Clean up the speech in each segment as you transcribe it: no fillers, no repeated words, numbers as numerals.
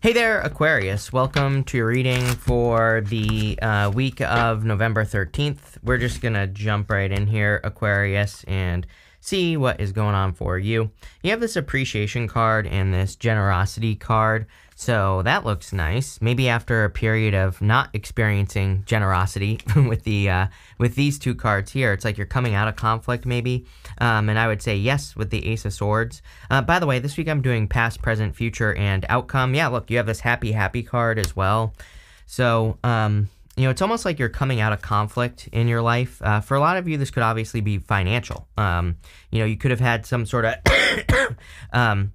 Hey there, Aquarius. Welcome to your reading for the week of November 13th. We're just going to jump right in here, Aquarius, and see what is going on for you. You have this appreciation card and this generosity card, so that looks nice. Maybe after a period of not experiencing generosity with these two cards here, it's like you're coming out of conflict maybe. And I would say yes with the Ace of Swords. By the way, this week I'm doing past, present, future, and outcome. Yeah, look, you have this happy card as well. So, it's almost like you're coming out of conflict in your life. For a lot of you, this could obviously be financial. You could have had some sort of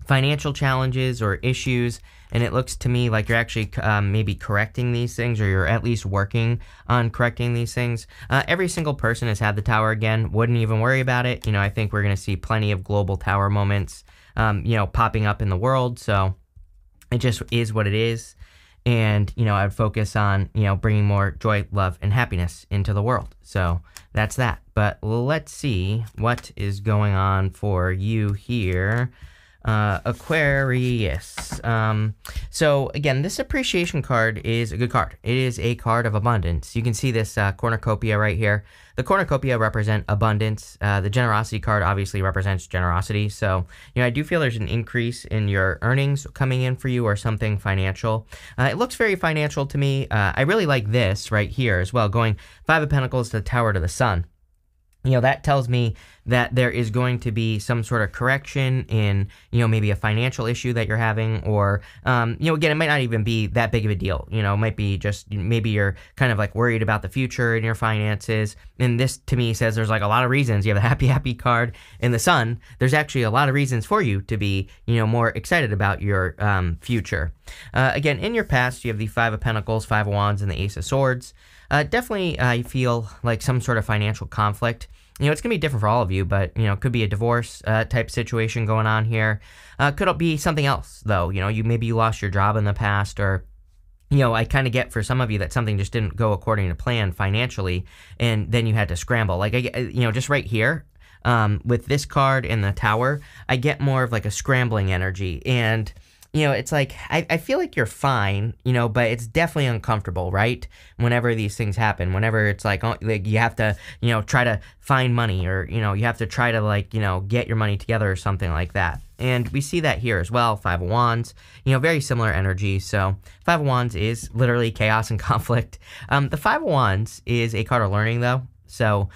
financial challenges or issues, and it looks to me like you're actually maybe correcting these things, or you're at least working on correcting these things. Every single person has had the tower again. Wouldn't even worry about it. I think we're going to see plenty of global tower moments, popping up in the world. So it just is what it is. And, I would focus on, bringing more joy, love, and happiness into the world. So that's that. But let's see what is going on for you here, Aquarius. So again, this appreciation card is a good card. It is a card of abundance. You can see this cornucopia right here. The cornucopia represent abundance. The generosity card obviously represents generosity. So, I do feel there's an increase in your earnings coming in for you, or something financial. It looks very financial to me. I really like this right here as well, going Five of Pentacles to the Tower to the Sun. That tells me that there is going to be some sort of correction in, maybe a financial issue that you're having, or, again, it might not even be that big of a deal. It might be just, maybe you're kind of like worried about the future and your finances. And this to me says there's like a lot of reasons. You have the happy card in the Sun. There's actually a lot of reasons for you to be, more excited about your future. Again, in your past, you have the Five of Pentacles, Five of Wands, and the Ace of Swords. Definitely, I feel like some sort of financial conflict. It's going to be different for all of you, but, it could be a divorce type situation going on here. Could be something else, though. Maybe you lost your job in the past, or, I kind of get for some of you that something just didn't go according to plan financially, and then you had to scramble. Like, just right here, with this card and the Tower, I get more of like a scrambling energy. And it's like, I feel like you're fine, but it's definitely uncomfortable, right? Whenever these things happen, whenever it's like, oh, like you have to, try to find money, or, you have to try to get your money together or something like that. And we see that here as well. Five of Wands, very similar energy. So Five of Wands is literally chaos and conflict. The Five of Wands is a card of learning, though. So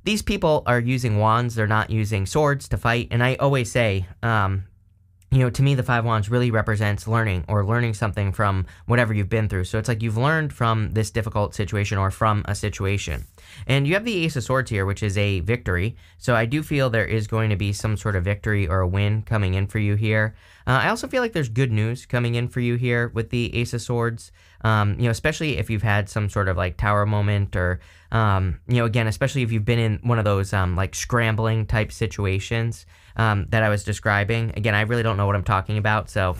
these people are using wands. They're not using swords to fight. And I always say, to me, the Five of Wands really represents learning, or learning something from whatever you've been through. So it's like you've learned from this difficult situation, or from a situation. And you have the Ace of Swords here, which is a victory. So I do feel there is going to be some sort of victory or a win coming in for you here. I also feel like there's good news coming in for you here with the Ace of Swords, especially if you've had some sort of like tower moment, or, again, especially if you've been in one of those like scrambling type situations that I was describing. Again, I really don't know what I'm talking about, so,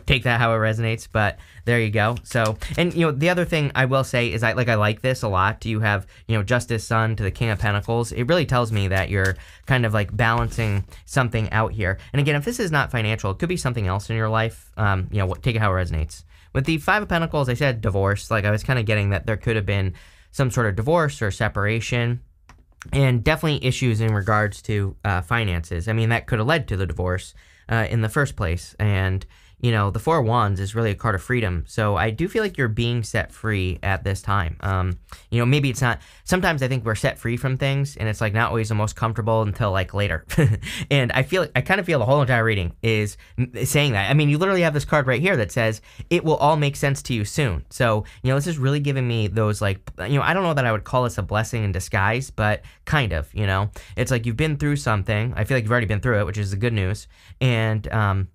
take that how it resonates, but there you go. So, and, the other thing I will say is I like this a lot. You have, Justice, Sun to the King of Pentacles. It really tells me that you're kind of like balancing something out here. And again, if this is not financial, it could be something else in your life. Take it how it resonates. With the Five of Pentacles, I said divorce. Like, I was kind of getting that there could have been some sort of divorce or separation, and definitely issues in regards to finances. I mean, that could have led to the divorce in the first place. And, the Four of Wands is really a card of freedom. So I do feel like you're being set free at this time. Maybe it's not. Sometimes I think we're set free from things, and it's like not always the most comfortable until like later. And I kind of feel the whole entire reading is saying that. I mean, you literally have this card right here that says it will all make sense to you soon. So, this is really giving me those like, I don't know that I would call this a blessing in disguise, but kind of, it's like you've been through something. I feel like you've already been through it, which is the good news. And,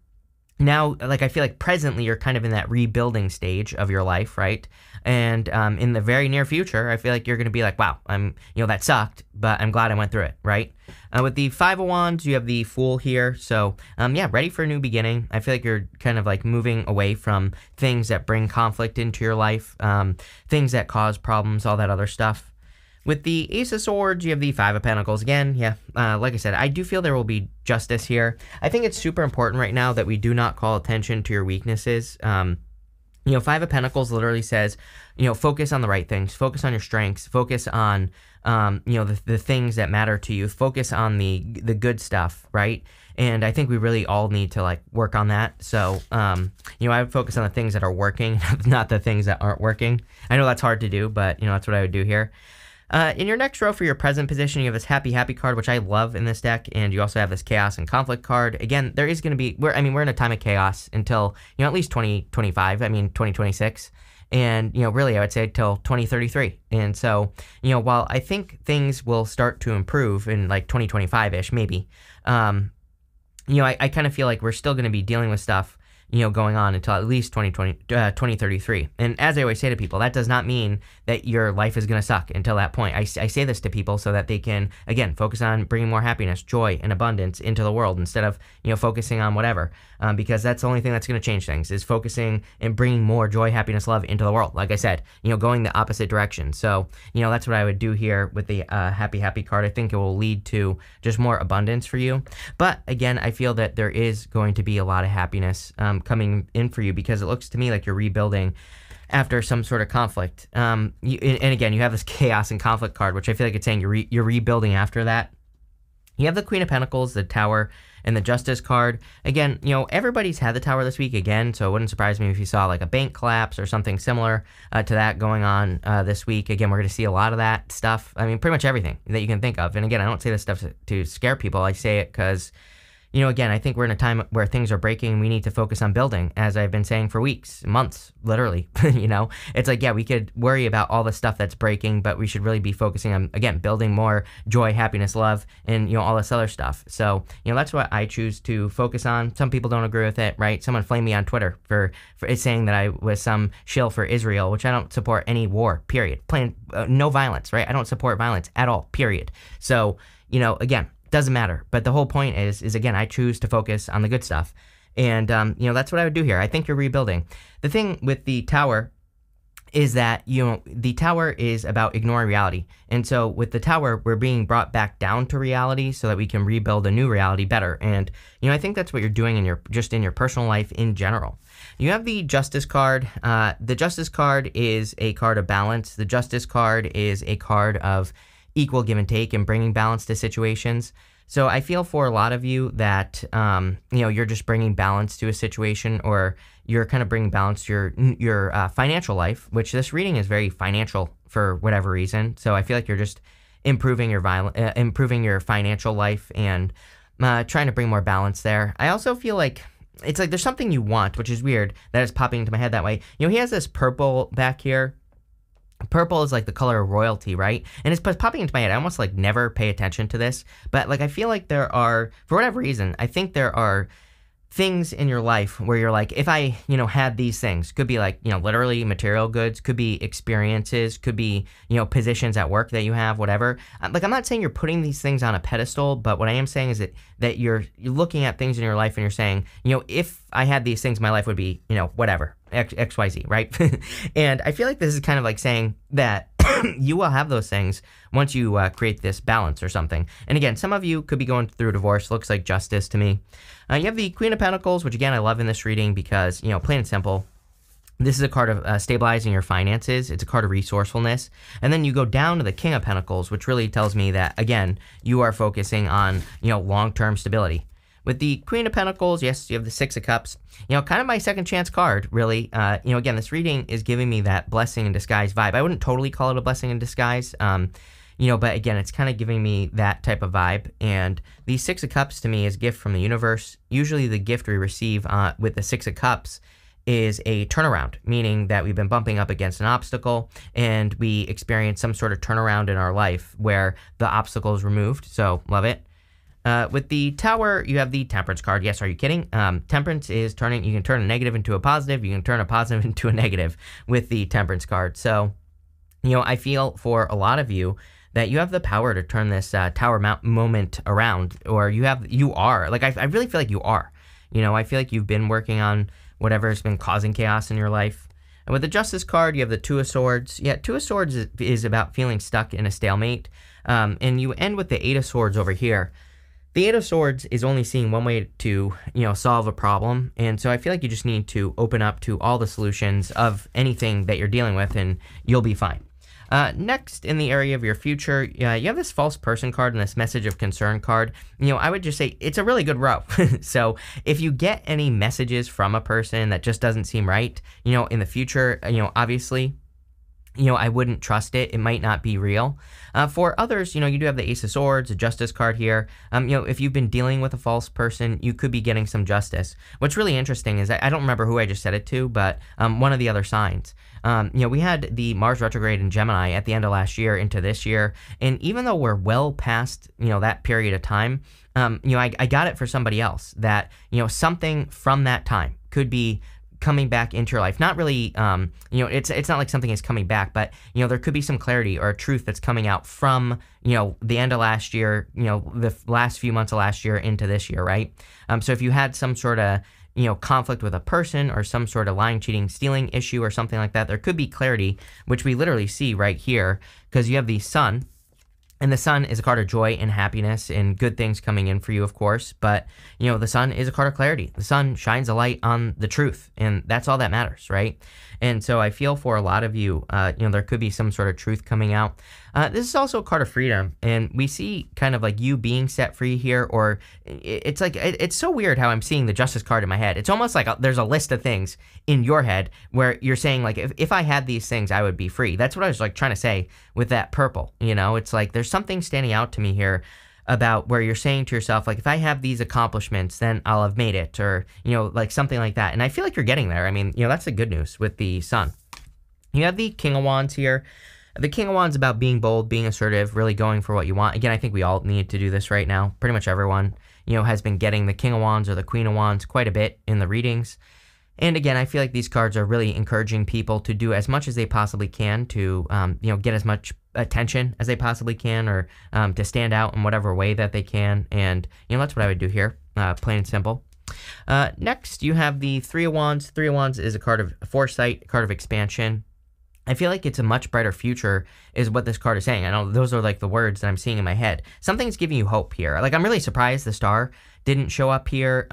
now, like, I feel like presently you're kind of in that rebuilding stage of your life, right? And in the very near future, I feel like you're going to be like, wow, that sucked, but I'm glad I went through it, right? With the Five of Wands, you have the Fool here. So, ready for a new beginning. I feel like you're kind of like moving away from things that bring conflict into your life, things that cause problems, all that other stuff. With the Ace of Swords, you have the Five of Pentacles. Again, yeah, like I said, I do feel there will be justice here. I think it's super important right now that we do not call attention to your weaknesses. You know, Five of Pentacles literally says, you know, focus on the right things, focus on your strengths, focus on, you know, the things that matter to you, focus on the good stuff, right? And I think we really all need to like work on that. So, you know, I would focus on the things that are working, not the things that aren't working. I know that's hard to do, but you know, that's what I would do here. In your next row for your present position, you have this Happy card, which I love in this deck, and you also have this Chaos and Conflict card. Again, there is going to be, we're in a time of chaos until, you know, at least 2025, 2026, and, you know, really, I would say till 2033. And so, you know, while I think things will start to improve in like 2025-ish, maybe, you know, I kind of feel like we're still going to be dealing with stuff, you know, going on until at least 2033. And as I always say to people, that does not mean that your life is going to suck until that point. I say this to people so that they can, again, focus on bringing more happiness, joy, and abundance into the world instead of, you know, focusing on whatever, because that's the only thing that's going to change things, is focusing and bringing more joy, happiness, love into the world. Like I said, you know, going the opposite direction. So, you know, that's what I would do here with the Happy card. I think it will lead to just more abundance for you. But again, I feel that there is going to be a lot of happiness coming in for you, because it looks to me like you're rebuilding after some sort of conflict. And again, you have this Chaos and Conflict card, which I feel like it's saying you're rebuilding after that. You have the Queen of Pentacles, the Tower, and the Justice card. Again, you know, everybody's had the Tower this week again, so it wouldn't surprise me if you saw like a bank collapse or something similar to that going on this week. Again, we're going to see a lot of that stuff. I mean, pretty much everything that you can think of. And again, I don't say this stuff to scare people. I say it because, you know, again, I think we're in a time where things are breaking and we need to focus on building, as I've been saying for weeks, months, literally. You know, it's like, yeah, we could worry about all the stuff that's breaking, but we should really be focusing on, again, building more joy, happiness, love, and, you know, all this other stuff. So, you know, that's what I choose to focus on. Some people don't agree with it, right? Someone flamed me on Twitter for saying that I was some shill for Israel, which I don't support any war, period. No violence, right? I don't support violence at all, period. So, you know, again, doesn't matter. But the whole point is again, I choose to focus on the good stuff. And, you know, that's what I would do here. I think you're rebuilding. The thing with the Tower is that, you know, the Tower is about ignoring reality. And so with the Tower, we're being brought back down to reality so that we can rebuild a new reality better. And, you know, I think that's what you're doing in your personal life in general. You have the Justice card. The Justice card is a card of balance. The Justice card is a card of equal give and take and bringing balance to situations. So I feel for a lot of you that, you know, you're just bringing balance to a situation, or you're kind of bringing balance to your financial life, which this reading is very financial for whatever reason. So I feel like you're just improving your financial life and trying to bring more balance there. I also feel like it's like there's something you want, which is weird that is popping into my head that way. You know, he has this purple back here. Purple is like the color of royalty, right? And it's popping into my head. I almost like never pay attention to this, but like I feel like there are, for whatever reason, I think there are things in your life where you're like, if I, you know, had these things, could be like, you know, literally material goods, could be experiences, could be, you know, positions at work that you have, whatever. Like, I'm not saying you're putting these things on a pedestal, but what I am saying is that you're looking at things in your life and you're saying, you know, if I had these things, my life would be, you know, whatever, XYZ, right? And I feel like this is kind of like saying that you will have those things once you create this balance or something. And again, some of you could be going through a divorce. Looks like justice to me. You have the Queen of Pentacles, which again, I love in this reading because, you know, plain and simple, this is a card of stabilizing your finances. It's a card of resourcefulness. And then you go down to the King of Pentacles, which really tells me that, again, you are focusing on, you know, long-term stability. With the Queen of Pentacles, yes, you have the Six of Cups. You know, kind of my second chance card, really. You know, again, this reading is giving me that blessing in disguise vibe. I wouldn't totally call it a blessing in disguise, you know, but again, it's kind of giving me that type of vibe. And the Six of Cups to me is a gift from the universe. Usually the gift we receive with the Six of Cups is a turnaround, meaning that we've been bumping up against an obstacle and we experience some sort of turnaround in our life where the obstacle is removed. So, love it. With the Tower, you have the Temperance card. Yes, are you kidding? Temperance is turning, you can turn a negative into a positive. You can turn a positive into a negative with the Temperance card. So, you know, I feel for a lot of you that you have the power to turn this Tower moment around, or you are. Like, I really feel like you are. You know, I feel like you've been working on whatever's been causing chaos in your life. And with the Justice card, you have the Two of Swords. Yeah, Two of Swords is about feeling stuck in a stalemate. And you end with the Eight of Swords over here. The Eight of Swords is only seeing one way to, solve a problem. And so I feel like you just need to open up to all the solutions of anything that you're dealing with, and you'll be fine. Next, in the area of your future, you have this false person card and this message of concern card. I would just say it's a really good row. So if you get any messages from a person that just doesn't seem right, in the future, obviously, I wouldn't trust it. It might not be real. For others, you do have the Ace of Swords, a Justice card here. If you've been dealing with a false person, you could be getting some justice. What's really interesting is I don't remember who I just said it to, but one of the other signs. We had the Mars retrograde in Gemini at the end of last year into this year, and even though we're well past, that period of time, I got it for somebody else that, something from that time could be coming back into your life. Not really, it's not like something is coming back, but, there could be some clarity or a truth that's coming out from, the end of last year, the last few months of last year into this year, right? So if you had some sort of, conflict with a person or some sort of lying, cheating, stealing issue or something like that, there could be clarity, which we literally see right here, because you have the Sun. And the Sun is a card of joy and happiness and good things coming in for you, of course. But, the Sun is a card of clarity. The Sun shines a light on the truth, and that's all that matters, right? And so I feel for a lot of you, there could be some sort of truth coming out. This is also a card of freedom, and we see kind of like you being set free here, or it's like, it's so weird how I'm seeing the Justice card in my head. It's almost like there's a list of things in your head where you're saying, like, if I had these things, I would be free. That's what I was like trying to say with that purple, it's like there's something standing out to me here about where you're saying to yourself, like, if I have these accomplishments, then I'll have made it, or, like something like that. And I feel like you're getting there. I mean, that's the good news with the Sun. You have the King of Wands here. The King of Wands is about being bold, being assertive, really going for what you want. Again, I think we all need to do this right now. Pretty much everyone, has been getting the King of Wands or the Queen of Wands quite a bit in the readings. And again, I feel like these cards are really encouraging people to do as much as they possibly can to, get as much attention as they possibly can, or to stand out in whatever way that they can. And, that's what I would do here, plain and simple. Next, you have the Three of Wands. Three of Wands is a card of foresight, a card of expansion. I feel like it's a much brighter future is what this card is saying. I know those are like the words that I'm seeing in my head. Something's giving you hope here. Like, I'm really surprised the star didn't show up here,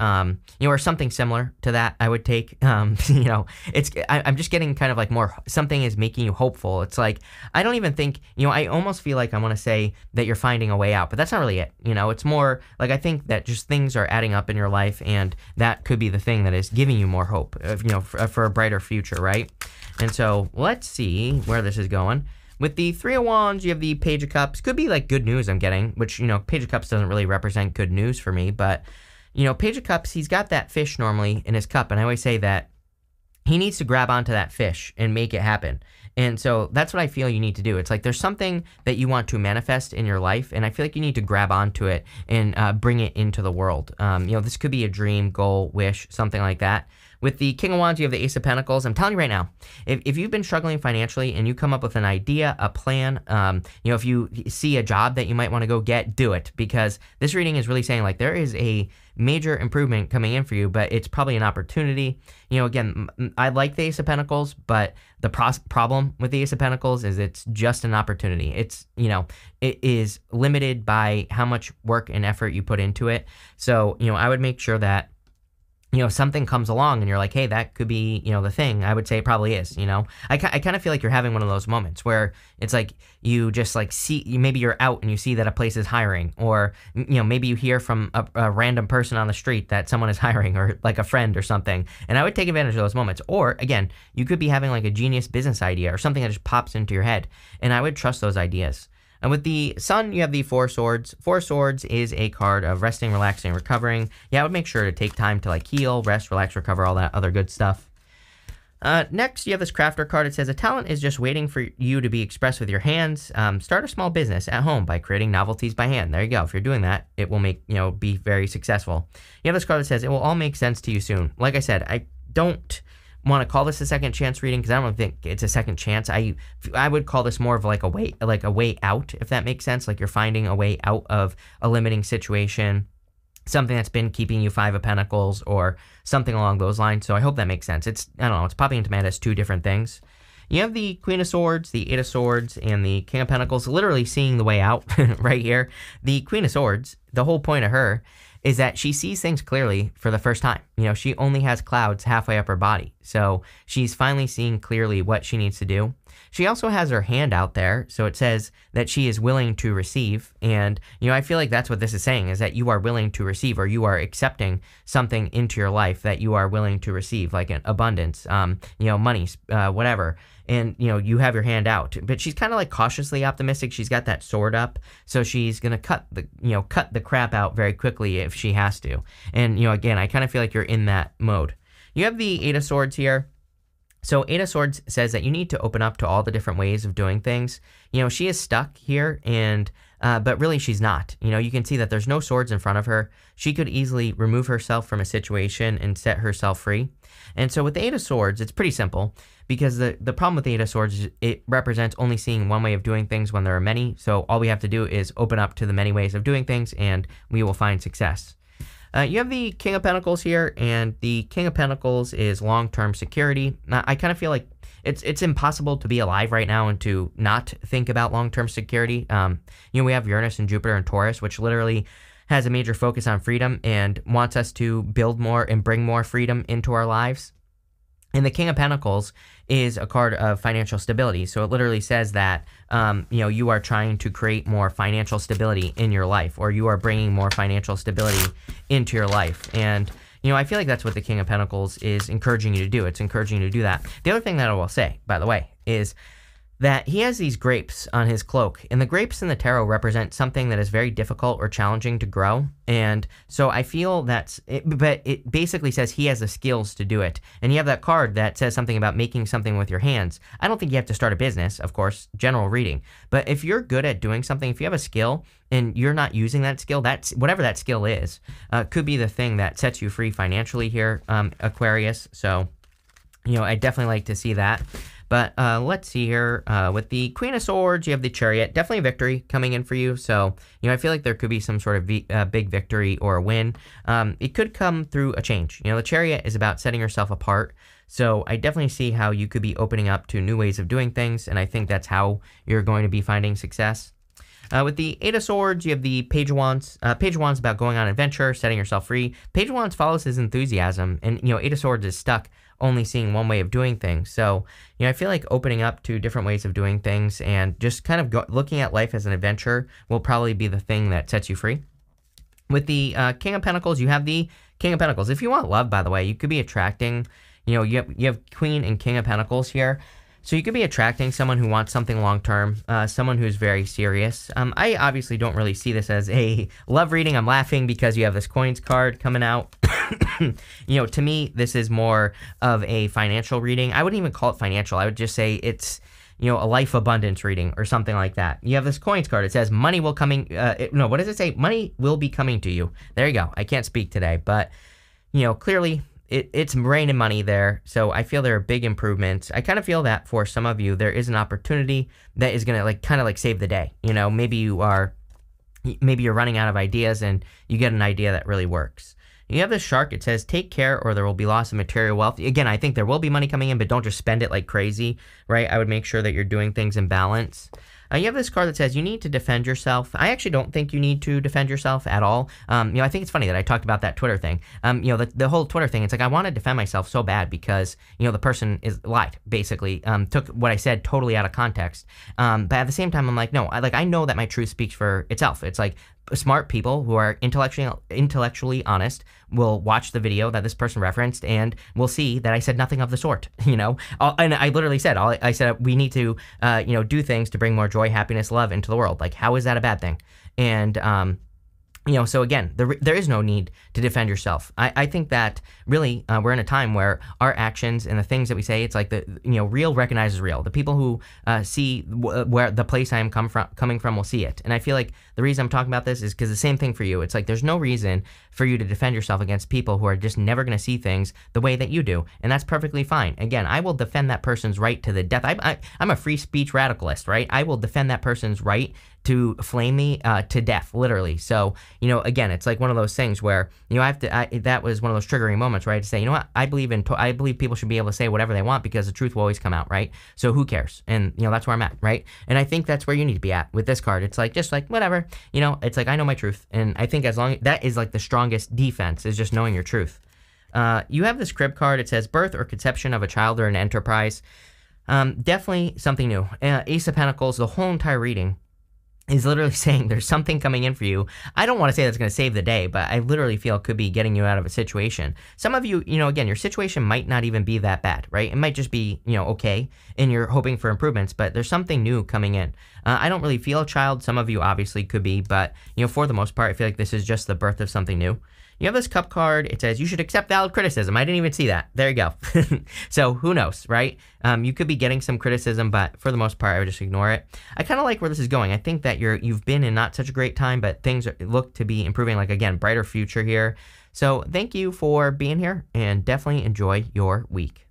or something similar to that I would take. I'm just getting kind of like more, something is making you hopeful. It's like, I don't even think, I almost feel like I want to say that you're finding a way out, but that's not really it. It's more like, I think that just things are adding up in your life, and that could be the thing that is giving you more hope, for a brighter future, right? And so let's see where this is going. With the Three of Wands, you have the Page of Cups. Could be like good news I'm getting, which, Page of Cups doesn't really represent good news for me. But, Page of Cups, he's got that fish normally in his cup. And I always say that he needs to grab onto that fish and make it happen. And so that's what I feel you need to do. It's like there's something that you want to manifest in your life, and I feel like you need to grab onto it and bring it into the world. This could be a dream, goal, wish, something like that. With the King of Wands, you have the Ace of Pentacles. I'm telling you right now, if you've been struggling financially and you come up with an idea, a plan, if you see a job that you might want to go get, do it. Because this reading is really saying, like, there is a major improvement coming in for you, but it's probably an opportunity. Again, I like the Ace of Pentacles, but the problem with the Ace of Pentacles is it's just an opportunity. It's, it is limited by how much work and effort you put into it. So, I would make sure that, something comes along and you're like, hey, that could be, the thing. I would say it probably is, I kind of feel like you're having one of those moments where it's like you just like see, maybe you're out and you see that a place is hiring, or, maybe you hear from a random person on the street that someone is hiring, or like a friend or something. And I would take advantage of those moments. Or again, you could be having like a genius business idea or something that just pops into your head. And I would trust those ideas. And with the Sun, you have the Four Swords. Four Swords is a card of resting, relaxing, recovering. Yeah, I would make sure to take time to like heal, rest, relax, recover, all that other good stuff. Next, you have this Crafter card. It says, a talent is just waiting for you to be expressed with your hands. Start a small business at home by creating novelties by hand. There you go. If you're doing that, it will make, be very successful. You have this card that says, it will all make sense to you soon. Like I said, I don't want to call this a second chance reading because I don't think it's a second chance. I would call this more of like a way out, if that makes sense. Like you're finding a way out of a limiting situation. something that's been keeping you Five of Pentacles or something along those lines. So I hope that makes sense. It's, I don't know, it's popping into my head as two different things. You have the Queen of Swords, the Eight of Swords, and the King of Pentacles literally seeing the way out right here. The Queen of Swords, the whole point of her is that she sees things clearly for the first time. You know, she only has clouds halfway up her body. So she's finally seeing clearly what she needs to do. She also has her hand out there, so it says that she is willing to receive. And, you know, I feel like that's what this is saying, is that you are willing to receive, or you are accepting something into your life that you are willing to receive, like an abundance, you know, money, whatever. And, you know, you have your hand out. But she's kind of like cautiously optimistic. She's got that sword up, so she's going to cut the crap out very quickly if she has to. And, you know, again, I kind of feel like you're in that mode. You have the Eight of Swords here. So Eight of Swords says that you need to open up to all the different ways of doing things. You know, she is stuck here, and but really she's not. You know, you can see that there's no swords in front of her. She could easily remove herself from a situation and set herself free. And so with the Eight of Swords, it's pretty simple, because the problem with the Eight of Swords is it represents only seeing one way of doing things when there are many. So all we have to do is open up to the many ways of doing things, and we will find success. You have the King of Pentacles here, and the King of Pentacles is long-term security. Now, I kind of feel like it's impossible to be alive right now and to not think about long-term security. You know, we have Uranus and Jupiter and Taurus, which literally has a major focus on freedom and wants us to build more and bring more freedom into our lives. And the King of Pentacles is a card of financial stability. So it literally says that, you know, you are trying to create more financial stability in your life, or you are bringing more financial stability into your life. And, you know, I feel like that's what the King of Pentacles is encouraging you to do. It's encouraging you to do that. The other thing that I will say, by the way, is that he has these grapes on his cloak, and the grapes in the tarot represent something that is very difficult or challenging to grow. And so I feel but it basically says he has the skills to do it. And you have that card that says something about making something with your hands. I don't think you have to start a business, of course, general reading. But if you're good at doing something, if you have a skill and you're not using that skill, that's whatever that skill is, could be the thing that sets you free financially here, Aquarius. So, you know, I definitely like to see that. But let's see here. With the Queen of Swords, you have the Chariot. Definitely a victory coming in for you. So, you know, I feel like there could be some sort of big victory or a win. It could come through a change. You know, the Chariot is about setting yourself apart. So I definitely see how you could be opening up to new ways of doing things. And I think that's how you're going to be finding success. With the Eight of Swords, you have the Page of Wands. Page of Wands is about going on an adventure, setting yourself free. Page of Wands follows his enthusiasm. And, you know, Eight of Swords is stuck only seeing one way of doing things. So, you know, I feel like opening up to different ways of doing things and just kind of looking at life as an adventure will probably be the thing that sets you free. With the King of Pentacles, you have the King of Pentacles. If you want love, by the way, you could be attracting, you know, you have Queen and King of Pentacles here. So you could be attracting someone who wants something long-term, someone who's very serious. I obviously don't really see this as a love reading. I'm laughing because you have this coins card coming out. You know, to me, this is more of a financial reading. I wouldn't even call it financial. I would just say it's, you know, a life abundance reading or something like that. You have this coins card. It says money will no, what does it say? Money will be coming to you. There you go. I can't speak today, but, you know, clearly it's rain and money there, so I feel there are big improvements. I kind of feel that for some of you, there is an opportunity that is going to kind of save the day. You know, maybe you're running out of ideas and you get an idea that really works. You have this shark. It says, take care or there will be loss of material wealth. Again, I think there will be money coming in, but don't just spend it like crazy, right? I would make sure that you're doing things in balance. You have this card that says you need to defend yourself. I actually don't think you need to defend yourself at all. You know, I think it's funny that I talked about that Twitter thing. You know, the whole Twitter thing, it's like I want to defend myself so bad because, you know, the person lied, basically, took what I said totally out of context. But at the same time, I'm like, no, I know that my truth speaks for itself. It's like smart people who are intellectually honest will watch the video that this person referenced and will see that I said nothing of the sort, you know. And I literally said, I said we need to, you know, do things to bring more joy, happiness, love into the world. Like, how is that a bad thing? And, you know, so again, there is no need to defend yourself. I think that really we're in a time where our actions and the things that we say, it's like real recognizes real. The people who see where the place I am coming from will see it. And I feel like the reason I'm talking about this is because the same thing for you. It's like there's no reason for you to defend yourself against people who are just never going to see things the way that you do. And that's perfectly fine. Again, I will defend that person's right to the death. I'm a free speech radicalist, right? I will defend that person's right to flame me to death, literally. So, again, it's like one of those things where, that was one of those triggering moments, right? To say, you know what, I believe people should be able to say whatever they want because the truth will always come out, right? So who cares? And, that's where I'm at, right? And I think that's where you need to be at with this card. It's like, just like, whatever, it's like, I know my truth. And I think as long, that is like the strongest defense, is just knowing your truth. You have this crib card. It says birth or conception of a child or an enterprise. Definitely something new. Ace of Pentacles, the whole entire reading is literally saying there's something coming in for you. I don't want to say that's going to save the day, but I literally feel it could be getting you out of a situation. Some of you, again, your situation might not even be that bad, right? It might just be, okay, and you're hoping for improvements, but there's something new coming in. I don't really feel a child. Some of you obviously could be, but, for the most part, I feel like this is just the birth of something new. You have this cup card. It says you should accept valid criticism. I didn't even see that. There you go. So who knows, right? You could be getting some criticism, but for the most part, I would just ignore it. I kind of like where this is going. I think that you've been in not such a great time, but things look to be improving. Like, again, brighter future here. So thank you for being here, and definitely enjoy your week.